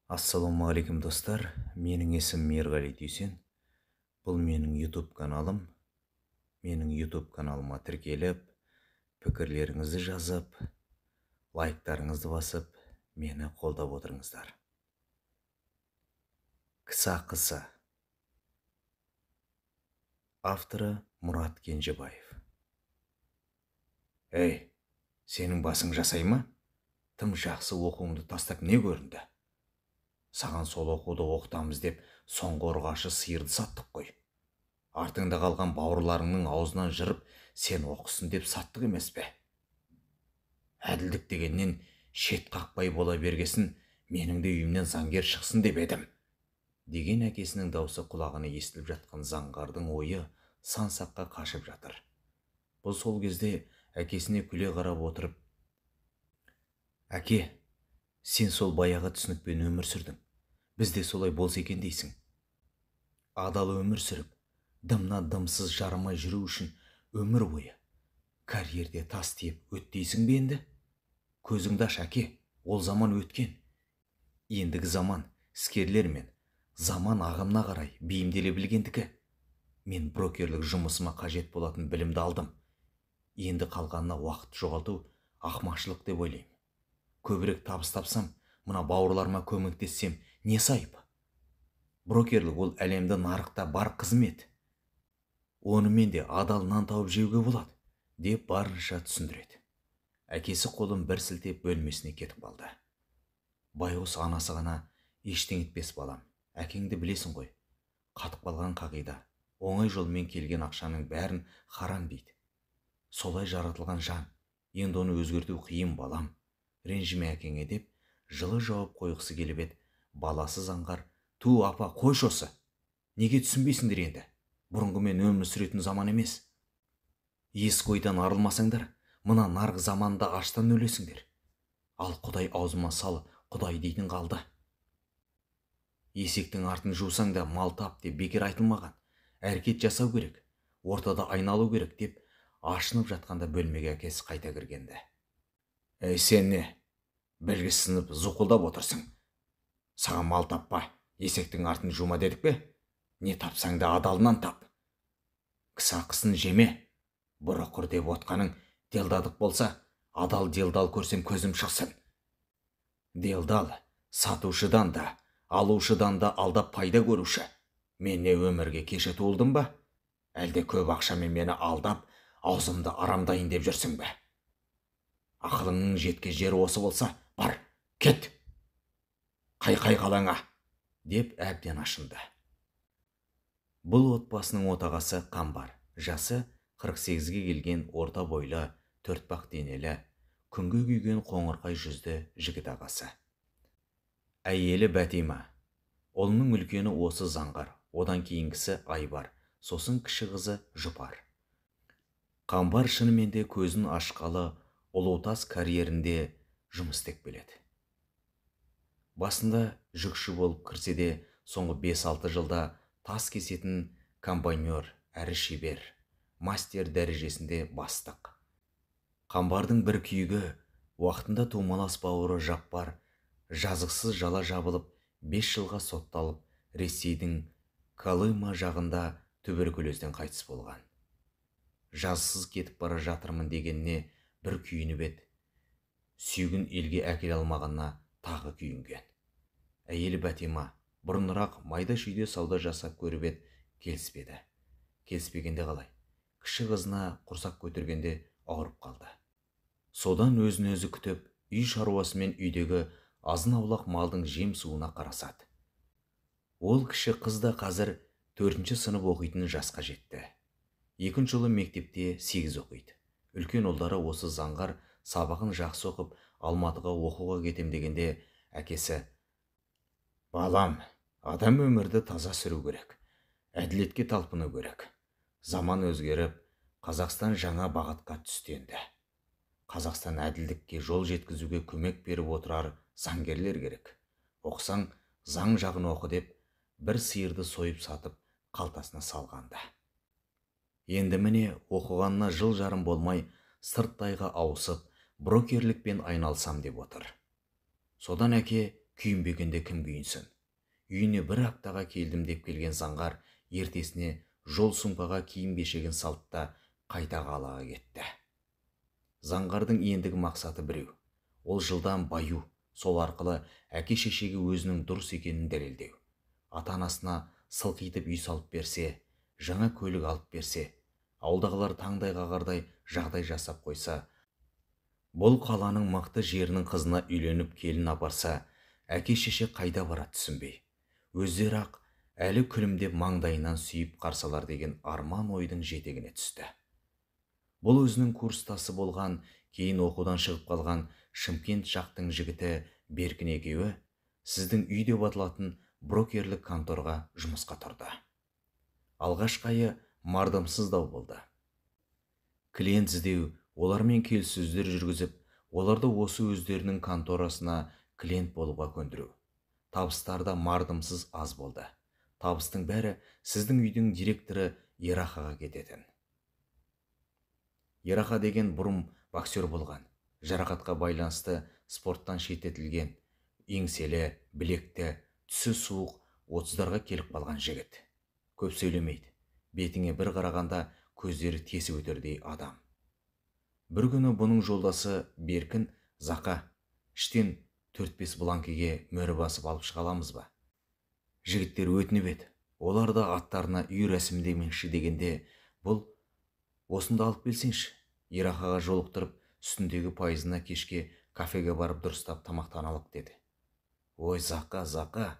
Ассалаумағалейкум достар, менің есім Мерғали Дүйсен. Бұл менің YouTube каналым. Менің YouTube каналыма тіркеліп, пікірлеріңізді жазып, лайктарыңызды басып, мені қолдап отырыңыздар. Қыса-қысы. Авторы Мұрат Кенжебаев. Ей, сенің басың жасай ма? Тым жақсы оқуыңды тастап не көрінді? Саған сол оқуды оқытамыз деп соңғы ұрғашы сиырды саттық қой. Артыңда қалған бауырларыңның аузынан жырып, сен оқысын деп саттық емес пе? Әділдік дегеннен шет қақпай бола бергесін, менің де үйімнен заңгер шықсын деп едім. Деген әкесінің даусы құлағына естіліп жатқан заңғардың ойы сан-саққа қашып жатыр. Бұл сол кезде әкесіне күле қарап отырып: «Әке, сен сол баяғы түсінікпен өмір сүрдің. Біз де солай болса екен дейсің. Адал өмір сүріп, дымна дымсыз жарымай жүру үшін өмір бойы карьерде тас тиіп өттейсің бе енді? Көзіңді аш, әке, ол заман өткен. Ендігі заман іскерлер мен заман ағымына қарай бейімделе білгендікі. Мен брокерлік жұмысыма қажет болатын білімді алдым. Енді қалғанына уақыт жоғалту ақымақшылық деп ойлаймын. Көбірек табыс тапсам, мына бауырларыма көмектессем, не сайып? Брокерлік ол әлемді нарықта бар қызмет. Онымен де адал нан тауып жеуге болады, деп барынша түсіндіреді. Әкесі қолын бір сілтеп бөлмесіне кетіп қалды. Байғұс анасы ғана: «Ештеңе етпес балам, әкеңді білесің ғой. Қатып қалған қағида, оңай жолмен келген ақшаның бәрін харам дейді. Солай жаратылған жан, енді оны өзгерту қиын балам. Ренжіме әкеңе» деп жылы жауап қойғысы келіп еді. Баласы заңғар: «Ту апа, қойшы осы. Неге түсінбейсіңдер енді? Бұрынғымен өмір сүретін заман емес. Ескі ойдан арылмасаңдар, мына нарық заманында аштан өлесіңдер. Ал Құдай аузыма сал, Құдай дейтін қалды. Есектің артын жусаң да мал тап деп бекер айтылмаған. Әрекет жасау керек, ортада айналу керек» деп ашынып жатқанда бөлмеге әкесі қайта кіргенді. «Ей, сен не? Білгісіз сынып зұқылдап отырсың. Саған мал таппа, есектің артын жума дедік пе? Не тапсаң да адалынан тап. Қыса-қысын жеме. Бұрықыр деп отқаның делдадық болса, адал делдал көрсем көзім шықсын. Делдал сатушыдан да, алушыдан да алдап пайда көруші. Мен не өмірге кеше туылдым ба? Әлде көп ақшамен мені алдап, аузымды арамдайын деп жүрсің бе? Ақылыңның жеткен жері осы болса, бар, кет. Қай қалаңа», деп әбден ашынды. Бұл отбасының отағасы Қамбар, жасы 48-ге келген орта бойлы, төртбақ денелі, күнге күйген қоңырқай жүзді жігіт ағасы. Әйелі Бәтима. Ұлының үлкені осы заңғар, одан кейінгісі Айбар, сосын кіші қызы Жұпар. Қамбар шынымен де көзін ашқалы Ұлутас карьерінде жұмыс істеп келеді. Басында жүкші болып кірсе де, соңғы 5-6 жылда тас кесетін комбайнер, әрі шебер, мастер дәрежесінде бастық. Қамбардың бір күйігі, уақытында тумалас бауыры Жаппар жазықсыз жала жабылып 5 жылға сотталып, Ресейдің Колыма жағында туберкулезден қайтыс болған. Жазсыз кетіп бара жатырмын дегеніне бір күйініп еді. Сүйгін елге әкеле алмағанына тағы күйінген. Әйелі Бәтима бұрынырақ майда шүйде сауда жасап көріп еді, келіспеді. Келіспегенде қалай? Кіші қызына құрсақ көтергенде ауырып қалды. Содан өзін өзі күтіп, үй шаруасымен үйдегі азын-аулақ малдың жем суына қарасады. Ол кіші қыз да қазір 4-ші сынып оқитын жасқа жетті. 2 жылы мектепте 8 оқиды. Үлкен ұлдары осы заңғар сабағын жақсы оқып, Алматыға оқуға кетем дегенде әкесі: «Балам, адам өмірді таза сүру керек, әділетке талпыну керек. Заман өзгеріп, Қазақстан жаңа бағытқа түсті енді. Қазақстан әділдікке жол жеткізуге көмек беріп отырар заңгерлер керек. Оқысаң, заң жағын оқы» деп бір сиырды сойып сатып қалтасына салғанда. Енді міне оқығанына жыл жарым болмай сырттайға ауысып, брокерлікпен айналсам деп отыр. Содан әке күйінбегенде кім күйінсін. Үйіне бір аптаға келдім деп келген заңғар ертесіне жол сұңқаға киім кешегін салды да қайта қалаға кетті. Заңғардың ендігі мақсаты біреу. Ол жылдам баю, сол арқылы әке-шешеге өзінің дұрыс екенін дәлелдеу. Ата-анасына сылқитып үй салып берсе, жаңа көлік алып берсе, ауылдағылар таңдай қағардай жағдай жасап қойса, бұл қаланың мықты жерінің қызына үйленіп келін апарса, әке-шеше қайда барады түсінбей. Өздері ақ әлі күлімдеп маңдайынан сүйіп қарсалар деген арман ойдың жетегіне түсті. Бұл өзінің курстасы болған, кейін оқудан шығып қалған Шымкент жақтың жігіті Беркін екеуі сіздің үй деп аталатын брокерлік конторға жұмысқа тұрды. Алғашқы айы мардымсыздау болды. Клиент іздеу, олармен келіссөздер жүргізіп, оларды осы өздерінің конторасына клиент болуға көндіру. Табыстарда мардымсыз аз болды. Табыстың бәрі сіздің үйдің директоры Ерахаға кететін. Ераха деген бұрын боксер болған, жарақатқа байланысты спорттан шеттетілген, еңселі, білекті, түсі суық, 30-дарға келіп қалған жігіт. Көп сөйлемейді, бетіңе бір қарағанда көздері тесіп өтердей адам. Бір күні бұның жолдасы Беркін: «Зақа, іштен 4-5 бланкіге мөрі басып алып шығаламыз ба?» Жігіттер өтініп еді. Олар да аттарына үй рәсімдемекші дегенде, бұл: «Осында алып келсеңші, Ерахаға жолықтырып, үстіндегі пайызына кешке кафеге барып дұрыстап тамақтаналық» деді. «Ой, Зақа,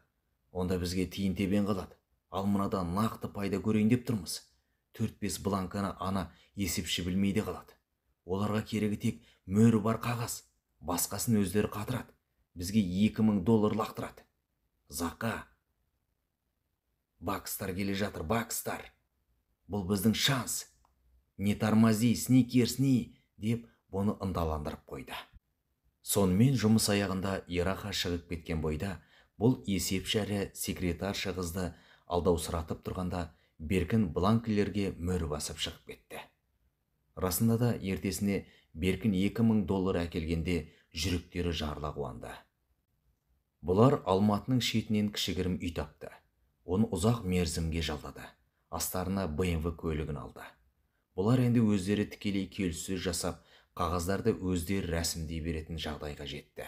онда бізге тиын тебен қалады. Ал мынадан нақты пайда көрейін деп тұрмыз. 4-5 бланканы ана есепші білмейде қалады. Оларға керегі тек мөрі бар қағаз. Басқасын өздері қатырады. Бізге $2000 лақтырады. Зақа, бакстар келе жатыр, бакстар. Бұл біздің шанс. Не тормози, сникерсни» деп бұны ынталандырып қойды. Сонымен жұмыс аяғында Ераха шығып кеткен бойда, бұл есепші әрі секретарша қызды алдаусыратып тұрғанда, Беркін бланкілерге мөр басып шығып кетті. Расында да ертесіне Беркін $2000 әкелгенде жүректері жарыла қуанды. Бұлар Алматының шетінен кішігірім үй тапты. Оны ұзақ мерзімге жалдады. Астарына BMW көлігін алды. Бұлар енді өздері тікелей келіссөз жасап, қағаздарды өздері рәсімдей беретін жағдайға жетті.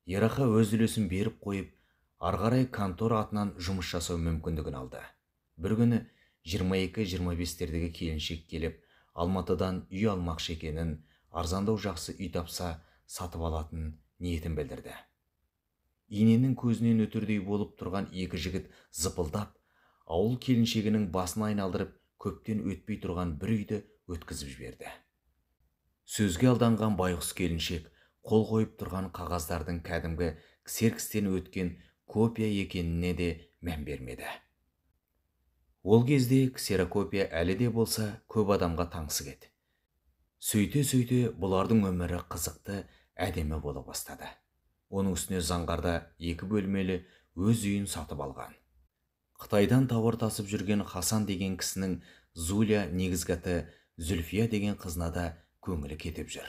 Ераха өз үлесін беріп қойып, арғарай контор атынан жұмыс жасау мүмкіндігін алды. Бір күні 22-25-тердегі келіншек келіп, Алматыдан үй алмақшы екенін, арзандау жақсы үй тапса сатып алатын ниетін білдірді. Иненің көзінен өтірдей болып тұрған екі жігіт зыпылдап, ауыл келіншегінің басын айналдырып, көптен өтпей тұрған бір үйді өткізіп жіберді. Сөзге алданған байғұс келіншек қол қойып тұрған қағаздардың кәдімгі ксеркстен өткен копия екеніне де мән бермеді. Ол кезде ксерокопия әлі де болса көп адамға таңсық еді. Сөйте бұлардың өмірі қызықты, әдемі бола бастады. Оның үстіне заңғарда 2 бөлмелі өз үйін сатып алған. Қытайдан тауар тасып жүрген Хасан деген кісінің Зуля негізгі аты Зүлфия деген қызына да көңілі кетіп жүр.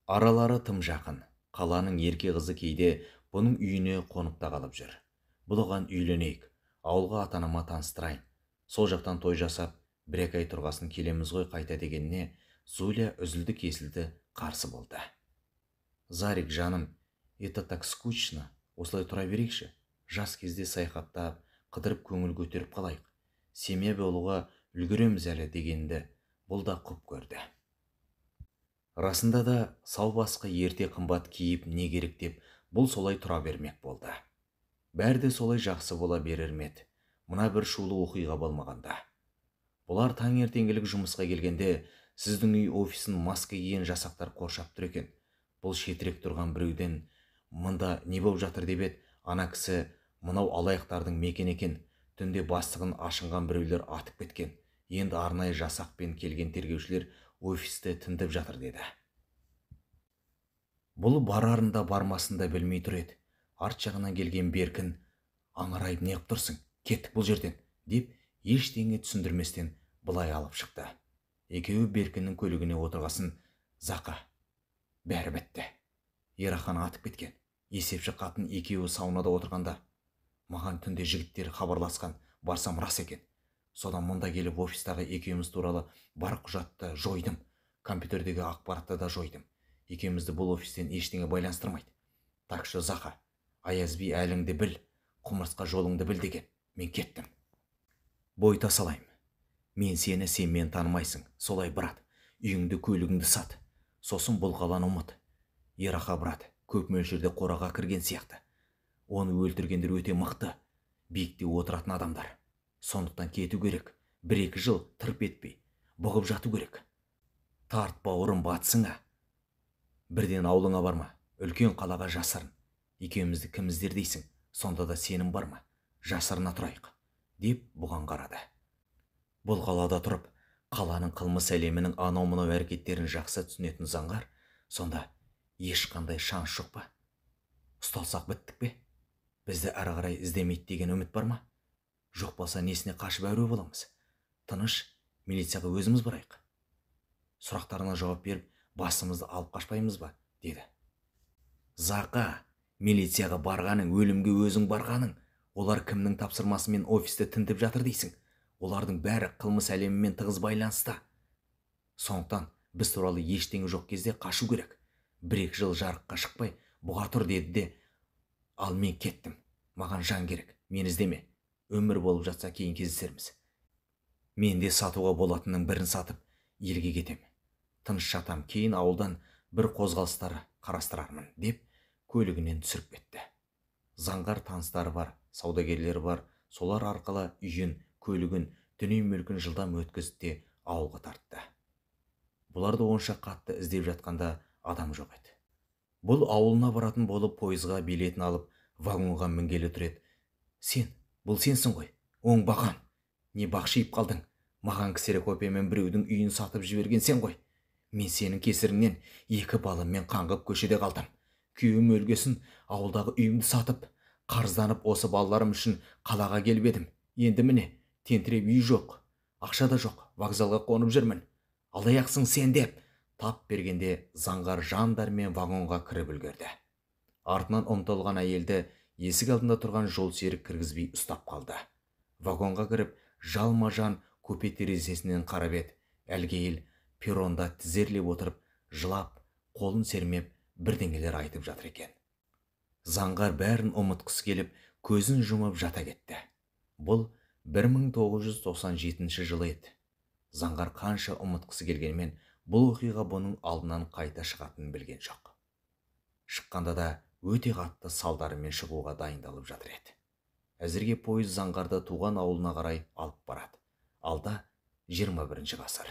Аралары тым жақын. Қаланың ерке қызы кейде бұның үйіне қонықта қалып жүр. Бұл оған үйленейік, ауылға ата-анама таныстырайын. Сол жақтан той жасап, 1-2 ай тұрғасын келеміз ғой қайта дегеніне Зуля үзілді кесілді қарсы болды. «Зарик, жаным, это так скучно. Осылай тұра берейікші. Жас кезде саяхаттап, қыдырып көңіл көтеріп қалайық. Семья болуға үлгереміз әлі» дегенді бұл да құп көрді. Расында да сау басқа ерте қымбат киіп не керек деп бұл солай тұра бермек болды. Бәрі де солай жақсы бола берер ме еді, мына бір шулы оқиға болмағанда. Бұлар таңертеңгілік жұмысқа келгенде сіздің үй офисін маска киген жасақтар қоршап тұр екен. Бұл шетірек тұрған біреуден «Мұнда не болып жатыр» деп еді, ана кісі «Мынау алаяқтардың мекен екен, түнде бастығын ашынған біреулер атып кеткен. Енді арнайы жасақпен келген тергеушілер офисті тінтіп жатыр» деді. Бұл барарында бармасында білмей тұр еді. Арт жағынан келген Беркін «Аңырайып неғып тұрсың? Кеттік бұл жерден» деп ештеңе түсіндірместен былай алып шықты. Екеуі Беркіннің көлігіне отырғасын: «Зақа, бәрі бітті. Ераханы атып кеткен. Есепші қатын екеуі саунада отырғанда маған түнде жігіттер хабарласқан, барсам рас екен. Содан мұнда келіп офистағы екеуміз туралы бар құжатты жойдым, компьютердегі ақпаратты да жойдым. Екеумізді бұл офистен ештеңе байланыстырмайды. Так что Заха, Аяз би әліңді біл, құмырсқа жолыңды біл деген. Мен кеттім. Бой тасалайым. Мен сені, сен мен танымайсың. Солай, брат, үйіңді, көлігіңді сат. Сосын бұл қаланы ұмыт. Ераха, брат, көп мөлшерде қораға кірген сияқты. Оны өлтіргендер өте мықты, биікте отыратын адамдар. Сондықтан кету керек. 1-2 жыл тырп етпей, бұғып жату керек. Тарт бауырым батсыңа. Бірден аулыңа барма, үлкен қалаға жасырын. Екеумізді кім іздер дейсің, сонда да сенім барма, жасырына тұрайық, деп бұған қарады. Бұл қалада тұрып, қаланың қылмыс әлемінің анау-мынау әрекеттерін жақсы түсінетін Заңғар, сонда ешқандай шанс жоқ па? Ұсталсақ біттік пе? Бізді ары қарай іздемейді деген үміт бар ма? Жоқ болса несіне қашып әуре боламыз? Тыныш, милицияға өзіміз барайық. Сұрақтарына жауап беріп, басымызды алып қашпаймыз ба? Деді. Зақа, милицияға барғаның, өлімге өзің барғаның. Олар кімнің тапсырмасымен офисті тінтіп жатыр дейсің? Олардың бәрі қылмыс әлемімен тығыз байланыста. Сондықтан біз туралы ештеңе жоқ кезде қашу керек. 1-2 жыл жарыққа шықпай, бұға тұр деді де, ал мен кеттім. Маған жан керек, мен іздеме. Өмір болып жатса кейін кездесерміз. Мен де сатуға болатынның бірін сатып, елге кетем. Тыныш жатам, кейін ауылдан бір қозғалыстар қарастырармын, деп көлігінен түсіріп кетті. Заңғар таныстары бар, саудагерлері бар, солар арқылы үйін, көлігін, дүние мүлкін жылдам өткізді де ауылға тартты. Бұларды онша қатты іздеп жатқанда адам жоқ еді. Бұл ауылына баратын болып пойызға билетін алып, вагонға мінгелі тұр еді. Сен, бұл сенсің ғой, оңбаған. Не бақшиып қалдың? Маған ксерокопиямен біреудің үйін сатып жіберген сен ғой. Мен сенің кесіріңнен 2 балыммен қаңғып көшеде қалдым. Күйеуім өлгесін, ауылдағы үйімді сатып, қарызданып осы балаларым үшін қалаға келіп едім. Енді міне, тентіреп үй жоқ, ақша да жоқ, вокзалға қонып жүрмін. Алаяқсың сен деп тап бергенде Заңғар жандармен вагонға кіріп үлгерді. Артынан ұмтылған әйелді есік алдында тұрған жол серік кіргізбей ұстап қалды. Вагонға кіріп, жалма-жан купе терезесінен қарап еді. Әлгі әйел перронда тізерлеп отырып, жылап, қолын сермеп, бірдеңелер айтып жатыр екен. Заңғар бәрін ұмытқысы келіп, көзін жұмып жата кетті. Бұл 1997 жылы еді. Заңғар қанша ұмытқысы келгенмен, бұл оқиға бұның алдынан қайта шығатынын білген жоқ. Шыққанда да өте қатты салдарымен шығуға дайындалып жатыр еді. Әзірге пойыз Заңғарды туған ауылына қарай алып барады. Алда 21 ғасыр.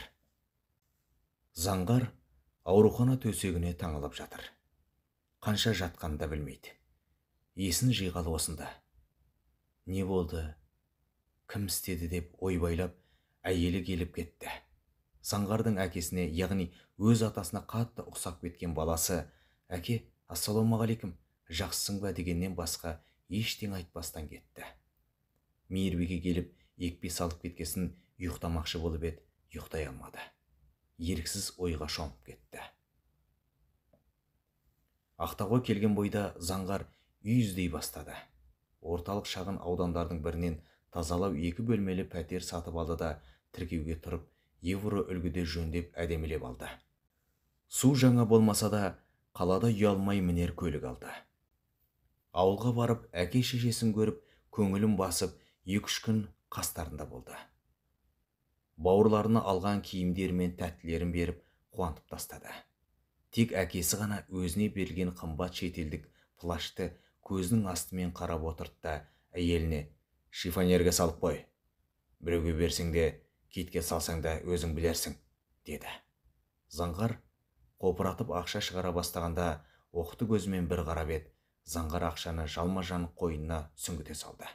Заңғар аурухана төсегіне таңылып жатыр. Қанша жатқанын да білмейді. Есін жиғалы осында. Не болды? Кім істеді деп ойбайлап, әйелі келіп кетті. Заңғардың әкесіне, яғни өз атасына қатты ұқсап кеткен баласы, әке, ассалаумағалейкум, жақсысың ба дегеннен басқа ештеңе айтпастан кетті. Мейірбике келіп, екпе салып кеткесін ұйықтамақшы болып еді, ұйықтай алмады. Еріксіз ойға шомып кетті. Ақтауға келген бойда Заңғар үй іздей бастады. Орталық шағын аудандардың бірінен тазалау 2 бөлмелі пәтер сатып алды да тіркеуге тұрып, евро үлгіде жөндеп әдемілеп алды. Су жаңа болмаса да, қалада ұялмай мінер көлік алды. Ауылға барып, әке шешесін көріп, көңілін басып, 2-3 күн қастарында болды. Бауырларына алған киімдер мен тәттілерін беріп, қуантып тастады. Тек әкесі ғана өзіне берілген қымбат шетелдік плашты көзінің астымен қарап отырды да әйеліне: «Шифонерге салып қой. Біреуге берсең де, китке салсаң да өзің білерсің», деді. Заңғар қопыратып ақша шығара бастағанда оқты көзімен бір қарап еді. Заңғар ақшаны жалма-жан қойнына сүңгіте салды.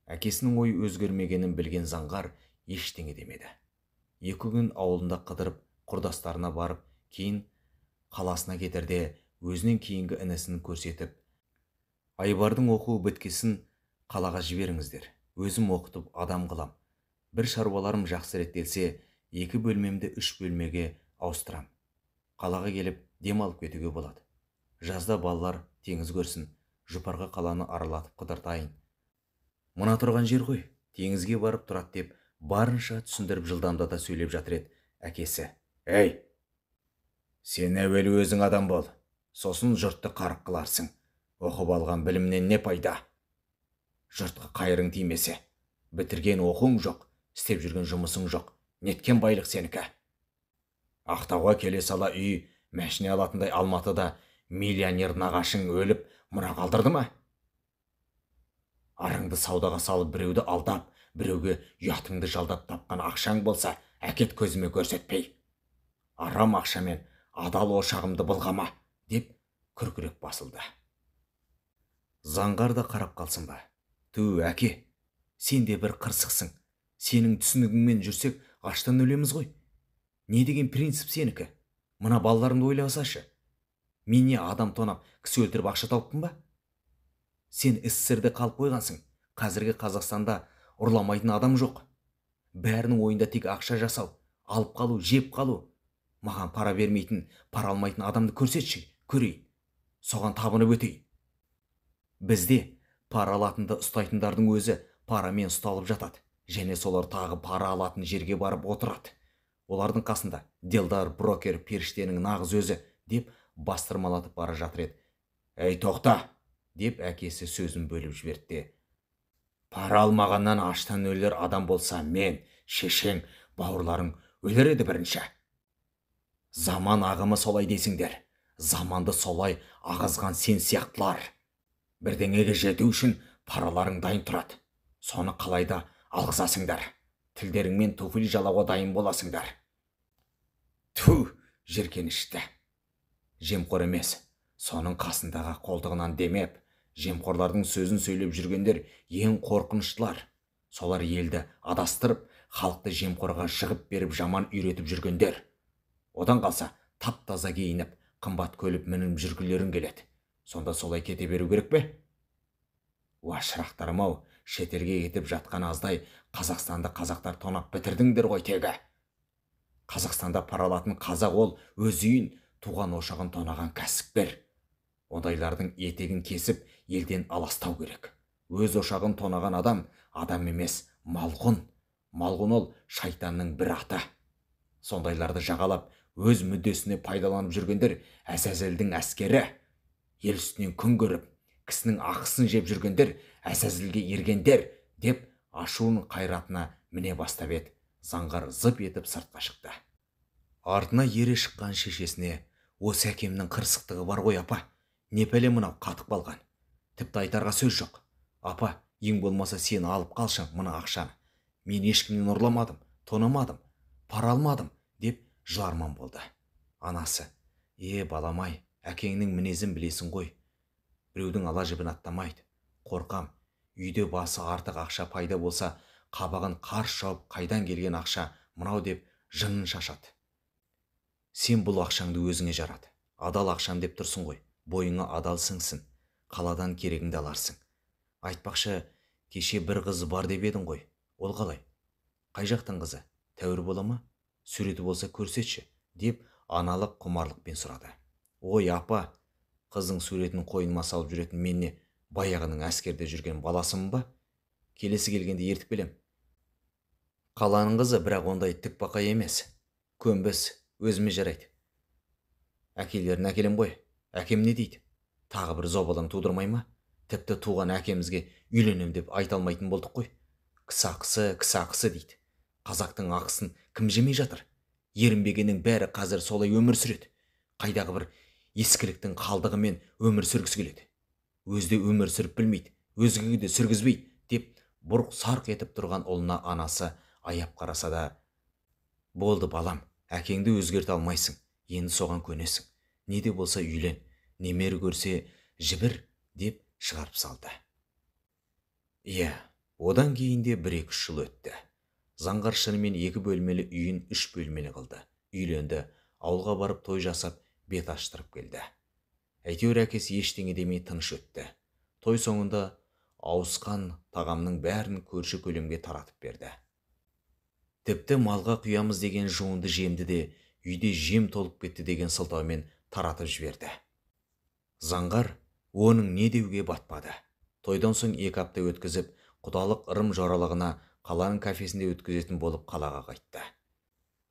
Әкесінің ой өзгермегенін білген Заңғар ештеңе демеді. 2 күн ауылында қыдырып, құрдастарына барып, кейін қаласына кетерде өзінен кейінгі інісін көрсетіп: «Айбардың оқуы біткесін қалаға жіберіңіздер. Өзім оқытып адам қылам. Бір шаруаларым жақсы реттелсе, 2 бөлмемді 3 бөлмеге ауыстырам. Қалаға келіп дем алып кетуге болады. Жазда балалар теңіз көрсін, жұпарға қаланы аралатып қыдыртайын. Мына тұрған жер ғой, теңізге барып тұрады деп барынша түсіндіріп жылдамдата сөйлеп жатыр еді әкесі. Әй, сен әуелі өзің адам бол, сосын жұртты қарық қыларсың. Оқып алған білімнен не пайда? Жұртқа қайырың тимесе, бітірген оқуың жоқ, істеп жүрген жұмысың жоқ, неткен байлық сенікі? Ақтауға келе сала үй, мәшіне алатындай Алматыда миллионер нағашың өліп, мұра қалдырды ма? Арыңды саудаға салып біреуді алдап, біреуге ұятыңды жалдап тапқан ақшаң болса, әкет көзіме көрсетпей. Арам ақшамен адал ошағымды былғама, деп күркірек басылды. Заңғар да қарап қалсын ба? Ту, әке, сен де бір қырсықсың. Сенің түсінігіңмен жүрсек, аштан өлеміз ғой. Не деген принцип сенікі? Мына балаларыңды ойласашы. Мен не адам тонап, кісі өлтіріп ақша тауыппын ба? Сен СССРде қалып қойғансың. Қазіргі Қазақстанда ұрламайтын адам жоқ. Бәрінің ойында тек ақша жасау, алып қалу, жеп қалу. Маған пара бермейтін, пара алмайтын адамды көрсетші, көрейін. Соған табынып өтейін. Бізде пара алатынды ұстайтындардың өзі парамен ұсталып жатады. Және солар тағы пара алатын жерге барып отырады. Олардың қасында делдар, брокер, періштенің нағыз өзі, деп бастырмалатып бара жатыр еді. Әй, тоқта, деп әкесі сөзін бөліп жіберді. Пара алмағаннан аштан өлер адам болса, мен, шешең, бауырларың өлер еді бірінші. Заман ағымы солай десіңдер. Заманды солай ағызған сен сияқтылар. Бірдеңеге жету үшін параларың дайын тұрады. Соны қалайда алғызасыңдар. Тілдеріңмен туфли жалауға дайын боласыңдар. Ту, жеркенішті. Жемқор емес, соның қасындағы қолтығынан демеп, жемқорлардың сөзін сөйлеп жүргендер ең қорқыныштылар. Солар елді адастырып, халықты жемқорға жығып беріп жаман үйретіп жүргендер. Одан қалса, тап-таза киініп, қымбат көліп мініп жүргілерің келеді. Сонда солай кете беру керек пе? Уа шырақтарым-ау, шетелге кетіп жатқан аздай Қазақстанды қазақтар тонап бітірдіңдер ғой тегі. Қазақстанда паралатын қазақ ол өз үйін, туған ошағын тонаған кәсіпкер. Ондайлардың етегін кесіп, елден аластау керек. Өз ошағын тонаған адам емес, малғұн. Малғұн ол шайтанның бір аты. Сондайларды жағалап, өз мүддесіне пайдаланып жүргендер Әзәзілдің әскері. Ел үстінен күн көріп, кісінің ақысын жеп жүргендер Әзәзілге ергендер, деп ашуын қайратына міне бастап еді. Заңғар зып етіп сыртқа шықты. Артына ере шыққан шешесіне, осы әкемнің қырсықтығы бар ғой, апа. Не пәле мынау қатып қалған. Тіпті айтарға сөз жоқ. Апа, ең болмаса сен алып қалшы мына ақшаны. Мен ешкімнен ұрламадым, тонамадым, пара алмадым, деп жыларман болды. Анасы: баламай, әкеңнің мінезін білесің ғой. Біреудің ала жібін аттамайды. Қорқам, үйде басы артық ақша пайда болса, қабағын қарс жауып, қайдан келген ақша мынау деп жынын шашады. Сен бұл ақшаңды өзіңе жарат. Адал ақшам деп тұрсың ғой. Бойыңа адал сіңсін. Қаладан керегіңді аларсың. Айтпақшы, кеше бір қыз бар деп едің ғой. Ол қалай? Қай жақтың қызы? Тәуір бола ма? Суреті болса көрсетші, деп аналық құмарлықпен сұрады. Ой, апа, қыздың суретін қойныма салып жүретін мен не, баяғының әскерде жүрген баласымын ба? Келесі келгенде ертіп келем. Қаланың қызы, бірақ ондай тікбақай емес. Көнбіс, өзіме жарайды. Әкелерін әкелем ғой. Әкем не дейді? Тағы бір зобалаң тудырмай ма? Тіпті туған әкемізге үйленем деп айта алмайтын болдық қой. Кісақысы дейді. Қазақтың ақысын кім жемей жатыр? Ерінбегеннің бәрі қазір солай өмір сүреді. Қайдағы бір ескіліктің қалдығымен өмір сүргісі келеді. Өзде өмір сүріп білмейді, өзгеге де сүргізбейді, деп бұрқ сарқ етіп тұрған ұлына анасы аяп қараса да: болды балам, әкеңді өзгерте алмайсың, енді соған көнесің. Не де болса үйлен, немер көрсе жібір, деп шығарып салды. Одан кейін де 1-2 жыл өтті. Заңғар шынымен 2 бөлмелі үйін 3 бөлмелі қылды. Үйленді, ауылға барып той жасап, бет аштырып келді. Әйтеуір әкесі ештеңе демей тыныш өтті. Той соңында ауысқан тағамның бәрін көрші көлемге таратып берді. Тіпті малға құямыз деген жуынды жемді де үйде жем толып кетті деген сылтаумен таратып жіберді. Заңғар Оның не деуге батпады. Тойдан соң 2 апта өткізіп, құдалық ырым жоралығына қаланың кафесінде өткізетін болып қалаға қайтты.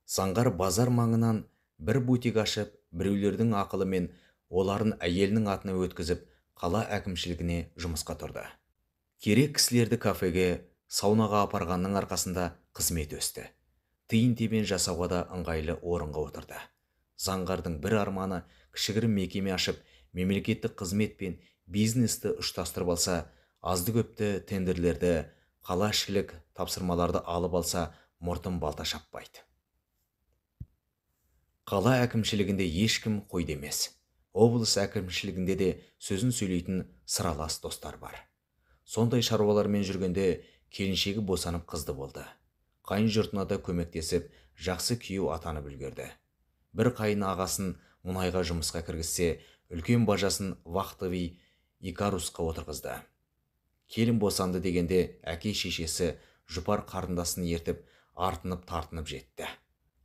Заңғар базар маңынан бір бутик ашып, біреулердің ақылымен оларын әйелінің атына өткізіп, қала әкімшілігіне жұмысқа тұрды. Керек кісілерді кафеге, саунаға апарғанның арқасында қызмет өсті. Тиын тебен жасауға да ыңғайлы орынға отырды. Заңғардың бір арманы кішігірім мекеме ашып, мемлекеттік қызмет пен бизнесті ұштастырып алса, азды-көпті тендерлерді, қала ішілік тапсырмаларды алып алса, мұртын балта шаппайды. Қала әкімшілігінде ешкім қойды емес. Облыс әкімшілігінде де сөзін сөйлейтін сыралас достар бар. Сондай шаруалармен жүргенде келіншегі босанып қызды болды. Қайын жұртына да көмектесіп, жақсы күйеу атанып үлгерді. Бір қайын ағасын мұнайға жұмысқа кіргізсе, үлкен бажасын вахтовый Икарусқа отырғызды. Келін босанды дегенде әке шешесі жұпар қарындасын ертіп, артынып тартынып жетті.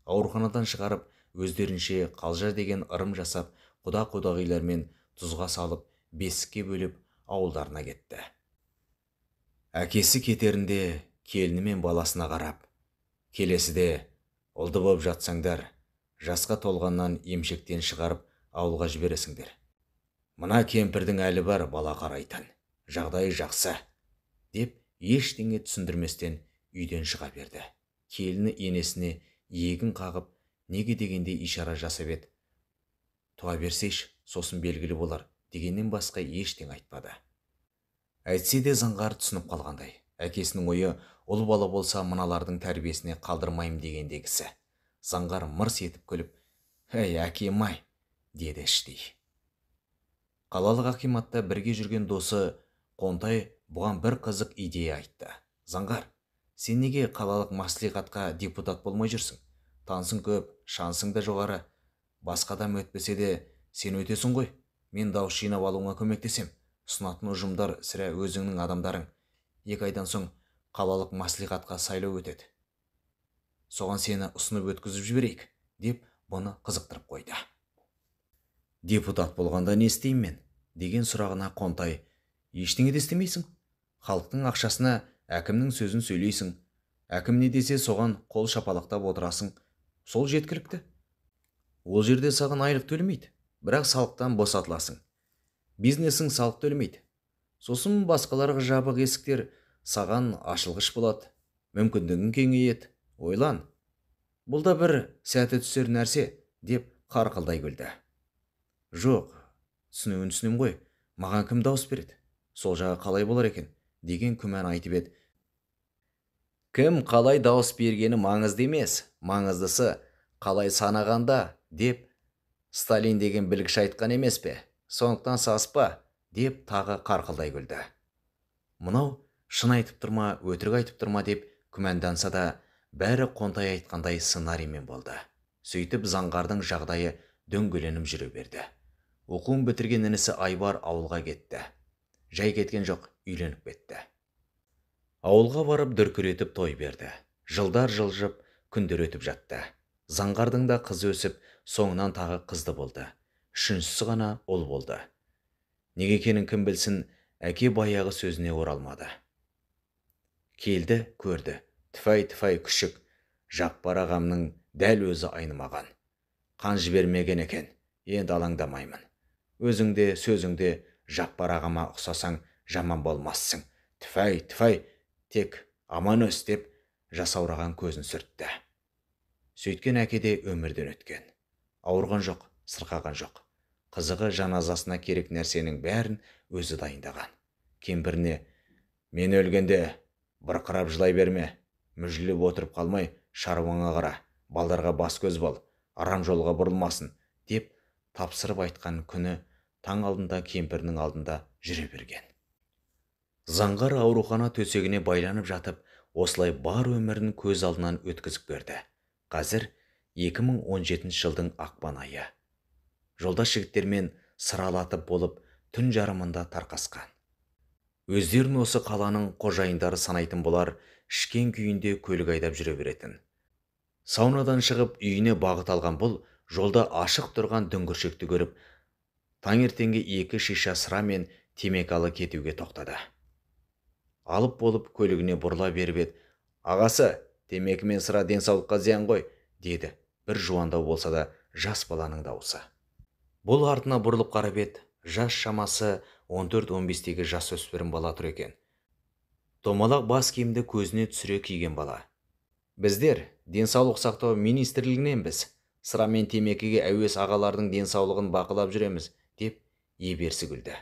Ауруханадан шығарып, өздерінше қалжа деген ырым жасап, құда-құдағилармен тұзға салып, бесікке бөліп, ауылдарына кетті. Әкесі кетерінде келіні мен баласына қарап, келесіде ұлды боп жатсаңдар, жасқа толғаннан емшектен шығарып ауылға жібересіңдер. Мына кемпірдің әлі бар бала қарайтын, жағдайы жақсы, деп ештеңе түсіндірместен үйден шыға берді. Келіні енесіне иегін қағып, неге дегенде ишара жасап еді. Туа берсейш, сосын белгілі болар, дегеннен басқа ештеңе айтпады. Әйтсе де Заңғар түсініп қалғандай. Әкесінің ойы ұл бала болса мыналардың тәрбиесіне қалдырмайым дегендегісі. Заңғар мырс етіп күліп, «Әй, әкем-ай», деді іштей. Қалалық акиматта бірге жүрген досы Қонтай бұған бір қызық идея айтты. «Заңғар, сен неге қалалық маслихатқа депутат болмай жүрсің? Тансың көп, шансың да жоғары. Басқа адам өтпесе де сен өтесің ғой. Мен дауыс жинап алуыңа көмектесем. Ұсынатын ұжымдар сірә өзіңнің адамдарың. 2 айдан соң қалалық маслихатқа сайлау өтеді. Соған сені ұсынып өткізіп жіберейік», деп бұны қызықтырып қойды. «Депутат болғанда не істеймін мен?» деген сұрағына Қонтай, «Ештеңе де істемейсің. Халықтың ақшасына әкімнің сөзін сөйлейсің. Әкім не десе соған қол шапалақтап отырасың. Сол жеткілікті. Ол жерде саған айлық төлемейді, бірақ салықтан босатыласың. Бизнесің салық төлемейді. Сосын басқаларға жабық есіктер саған ашылғыш болады. Мүмкіндігің кеңейеді. Ойлан. Бұл да бір сәті түсер нәрсе», деп қарқылдай күлді. «Жоқ, түсінем ғой. Маған кім дауыс береді? Сол жағы қалай болар екен?» деген күмән айтып еді. «Кім қалай дауыс бергені маңызды емес. Маңыздысы қалай санағанда», деп Сталин деген білгіш айтқан емес пе? Сондықтан саспа», деп тағы қарқылдай күлді. Мұнау шын айтып тұрма, өтірік айтып тұрма деп күмәнданса да, бәрі Қонтай айтқандай сценариймен болды. Сөйтіп Заңғардың жағдайы дөңгеленіп жүре берді. Оқуын бітірген інісі Айбар ауылға кетті. Жай кеткен жоқ, үйленіп кетті. Ауылға барып дүркіретіп той берді. Жылдар жылжып, күндер өтіп жатты. Заңғардың да қызы өсіп, соңынан тағы қызды болды. 3-шісі ғана ұл болды. Неге екенін кім білсін, әке баяғы сөзіне оралмады. Келді, көрді. Тіфай күшік, Жаппар ағамның дәл өзі айнымаған. Қан жібермеген екен, енді алаңдамаймын. Өзіңде, сөзіңде Жаппар ағама ұқсасаң жаман болмассың. Тіфай, тек аман өс, деп жасаураған көзін сүртті. Сөйткен әке де өмірден өткен. Ауырған жоқ, сырқаған жоқ. Қызығы жаназасына керек нәрсенің бәрін өзі дайындаған. Кемпіріне, «Мен өлгенде бұрқырап жылай берме, мүжіліп отырып қалмай, шаруаңа қара, балдарға бас көз бол, арам жолға бұрылмасын», деп тапсырып айтқан күні таң алдында кемпірінің алдында жүре берген. Заңғар аурухана төсегіне байланып жатып, осылай бар өмірін көз алдынан өткізіп берді. Қазір 2017 жылдың ақпан айы. Жолдас жігіттермен сыралатып болып, түн жарымында тарқасқан. Өздерін осы қаланың қожайындары санайтын болар, ішкен күйінде көлік айдап жүре беретін. Саунадан шығып үйіне бағыт алған бұл, жолда ашық тұрған дүңгіршекті көріп, Таңертеңге 2 шиша сыра мен темекі ала кетуге тоқтады. Алып болып көлігіне бұрыла беріп еді: «Ағасы, темекі мен сыра денсаулыққа зиян ғой», деді бір жуандау болса да жас баланың дауысы. Бұл артына бұрылып қарап еді: жас шамасы 14-15-тегі жасөспірім бала тұр екен. Домалақ бас киімді көзіне түсіре киген бала. «Біздер денсаулық сақтау министрлігіненбіз. Сыра мен темекіге әуес ағалардың денсаулығын бақылап жүреміз», деп еберсі күлді.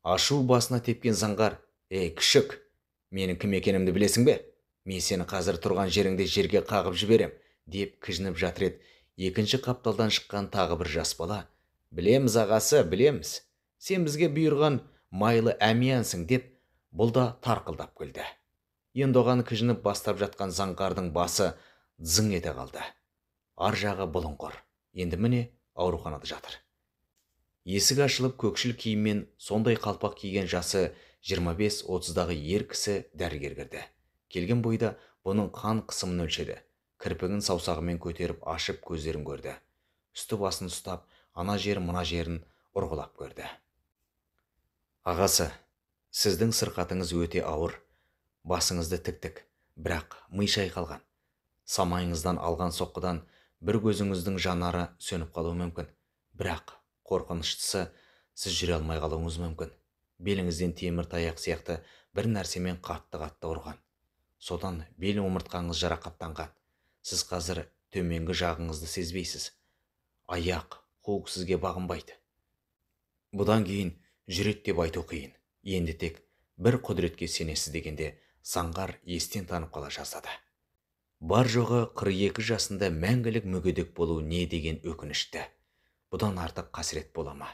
Ашу басына тепкен заңғар: «Ей, күшік, менің кім екенімді білесің бе? Мен сені қазір тұрған жеріңде жерге қағып жіберем», деп кіжініп жатыр еді. Екінші қапталдан шыққан тағы бір жас бала: «Білеміз ағасы, білеміз. Сен бізге бұйырған майлы әмиянсың», деп бұл да тарқылдап күлді. Енді оған кіжініп бастап жатқан заңғардың басы дзың ете қалды. Ар жағы бұлыңғыр. Енді міне ауруханада жатыр. Есік ашылып, көкшіл киіммен сондай қалпақ киген жасы 25-30-дағы ер кісі дәрігер кірді. Келген бойда бұның қан қысымын өлшеді. Кірпігін саусағымен көтеріп ашып көздерін көрді. Үсті басын ұстап, ана жер мына жерін ұрғылап көрді. «Ағасы, сіздің сырқатыңыз өте ауыр. Басыңызды тік-тік, бірақ ми шайқалған. Самайыңыздан алған соққыдан бір көзіңіздің жанары сөніп қалуы мүмкін. Бірақ қорқыныштысы, сіз жүре алмай қалуыңыз мүмкін. Беліңізден темір таяқ сияқты бір нәрсемен қатты-қатты ұрған. Содан бел омыртқаңыз жарақаттанған. Сіз қазір төменгі жағыңызды сезбейсіз. Аяқ, қуық сізге бағынбайды. Бұдан кейін жүреді деп айту қиын. Енді тек бір құдіретке сенесіз», дегенде заңғар естен танып қала жаздады. Бар жоғы 42 жасында мәңгілік мүгедек болу не деген өкінішті. Бұдан артық қасірет бола ма?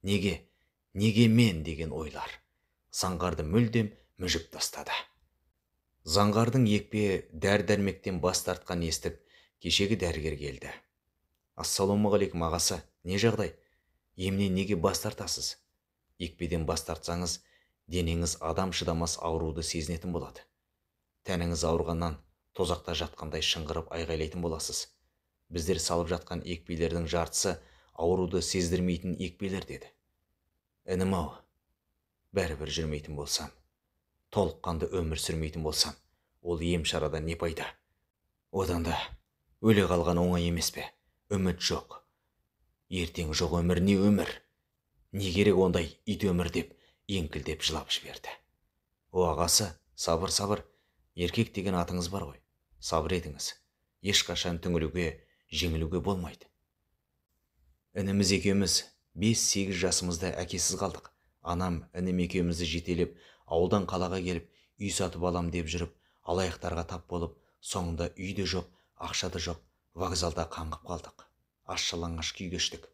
Неге мен деген ойлар заңғарды мүлдем мүжіп тастады. Заңғардың екпе дәрмектен бас тартқан естіп, кешегі дәрігер келді. «Ассалаумағалейкум ағасы, не жағдай? Емнен неге бас тартасыз? Екпеден бас тартсаңыз, денеңіз адам шыдамас ауруды сезінетін болады. Тәніңіз ауырғаннан тозақта жатқандай шыңғырып айғайлайтын боласыз. Біздер салып жатқан екпелердің жартысы ауруды сездірмейтін екпелер», деді. «Інім-ау, бәрібір жүрмейтін болсам, толыққанды өмір сүрмейтін болсам, ол ем шарада не пайда? Одан да өле қалған оңай емес пе? Үміт жоқ. Ертең жоқ өмір не өмір? Не керек ондай ит өмір?» деп еңкілдеп жылап жіберді. «О ағасы, сабыр, еркек деген атыңыз бар ғой. Сабыр етіңіз. Ешқашан түңілуге, жеңілуге болмайды. Ініміз екеуміз 5-8 жасымызда әкесіз қалдық. Анам інім екеумізді жетелеп, ауылдан қалаға келіп, үй сатып алам деп жүріп, алаяқтарға тап болып, соңында үй де жоқ, ақша да жоқ, вокзалда қаңғып қалдық. Аш-жалаңаш күй кештік.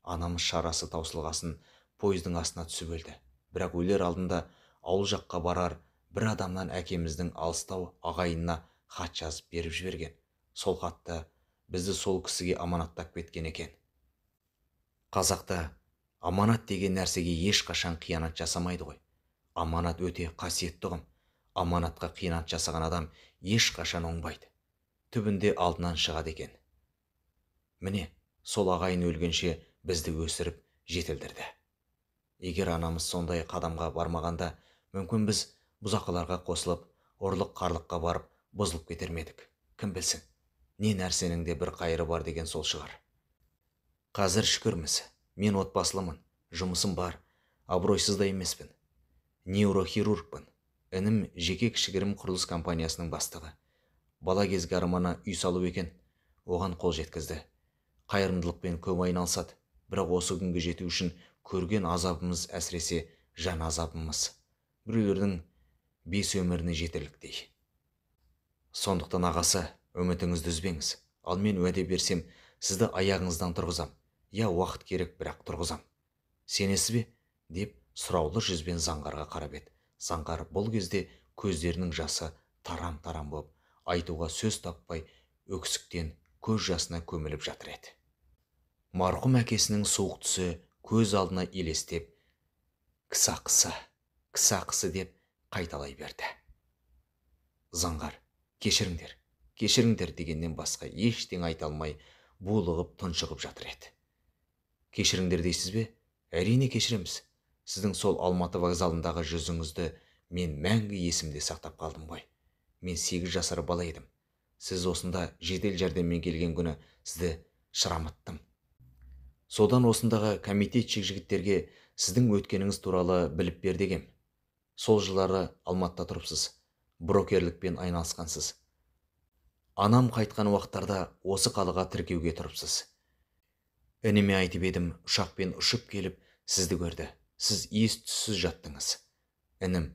Анамыз шарасы таусылғасын пойыздың астына түсіп өлді. Бірақ өлер алдында ауыл жаққа барар бір адамнан әкеміздің алыстау ағайынына хат жазып беріп жіберген. Сол хатта бізді сол кісіге аманаттап кеткен екен. Қазақта аманат деген нәрсеге ешқашан қиянат жасамайды ғой. Аманат өте қасиетті ұғым. Аманатқа қиянат жасаған адам ешқашан оңбайды. Түбінде алдынан шығады екен. Міне, сол ағайын өлгенше бізді өсіріп жетілдірді. Егер анамыз сондай қадамға бармағанда, мүмкін біз бұзақыларға қосылып, ұрлық қарлыққа барып, бұзылып кетер медік. Кім білсін, не нәрсенің де бір қайыры бар деген сол шығар. Қазір шүкірміз, мен отбасылымын, жұмысым бар, абыройсыз да емеспін. Нейрохирургпын. Інім жеке кішігірім құрылыс компаниясының бастығы. Бала кезгі арманы үй салу екен, оған қол жеткізді. Қайырымдылықпен көп айналысады, бірақ осы күнге жету үшін көрген азабымыз әсіресе жан азабымыз. Біреулердің 5 өміріне жетерліктей. Сондықтан ағасы, үмітіңізді үзбеңіз. Ал мен уәде берсем, сізді аяғыңыздан тұрғызам. Я уақыт керек, бірақ тұрғызам. Сенесіз бе? Деп сұраулы жүзбен заңғарға қарап еді. Заңғар бұл кезде көздерінің жасы тарам-тарам болып, айтуға сөз таппай, өксіктен көз жасына көміліп жатыр еді. Марқұм әкесінің суық түсі көз алдына елестеп, кісақысы деп қайталай берді. Заңғар, кешіріңдер дегеннен басқа ештеңе айта алмай, булығып тұншығып жатыр еді. Кешіріңдер дейсіз бе? Әрине кешіреміз. Сіздің сол Алматы вокзалындағы жүзіңізді мен мәңгі есімде сақтап қалдым ғой. Мен 8 жасар бала едім. Сіз осында жедел жәрдеммен келген күні сізді шырамыттым. Содан осындағы комитетчик жігіттерге сіздің өткеніңіз туралы біліп бер дегем. Сол жылдары Алматыда тұрыпсыз, брокерлікпен айналысқансыз. Анам қайтқан уақыттарда осы қалаға тіркеуге тұрыпсыз. Ініме айтып едім, ұшақпен ұшып келіп, сізді көрді. Сіз ес-түссіз жаттыңыз. Інім,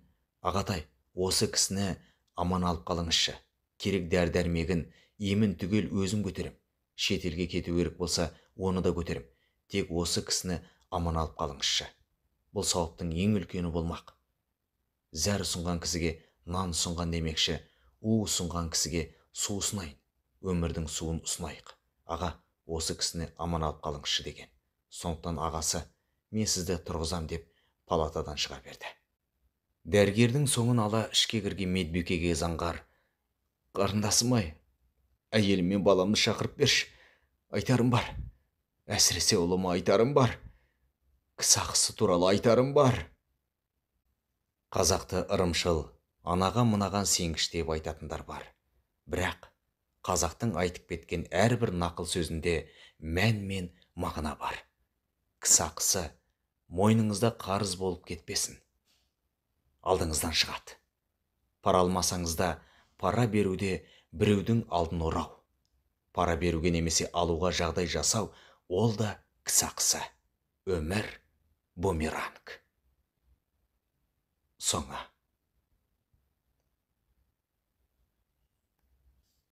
ағатай, осы кісіні аман алып қалыңызшы. Керек дәрі-дәрмегін, емін түгел өзім көтерем. Шетелге кету керек болса, оны да көтерем. Тек осы кісіні аман алып қалыңызшы. Бұл сауаптың ең үлкені болмақ. Зәр ұсынған кісіге нан ұсынған демекші, у ұсынған кісіге су ұсынайын. Өмірдің суын ұсынайық. Аға, осы кісіні аман алып қалыңызшы деген. Сондықтан ағасы, мен сізді тұрғызам деп палатадан шыға берді. Дәрігердің соңын ала ішке кірген медбикеге заңғар: қарындасым-ай, әйелім мен баламды шақырып берші. Айтарым бар. Әсіресе ұлыма айтарым бар. Кісі ақысы туралы айтарым бар. Қазақты ырымшыл, анаға мынаған сенгіш деп айтатындар бар. Бірақ қазақтың айтып кеткен әрбір нақыл сөзінде мән мен мағына бар. Кісі ақысы мойныңызда қарыз болып кетпесін. Алдыңыздан шығады. Пара алмасаңыз да, пара беруде біреудің алдын орау. Пара беруге немесе алуға жағдай жасау, ол да кісі ақысы. Өмір бумеранг. Соңы.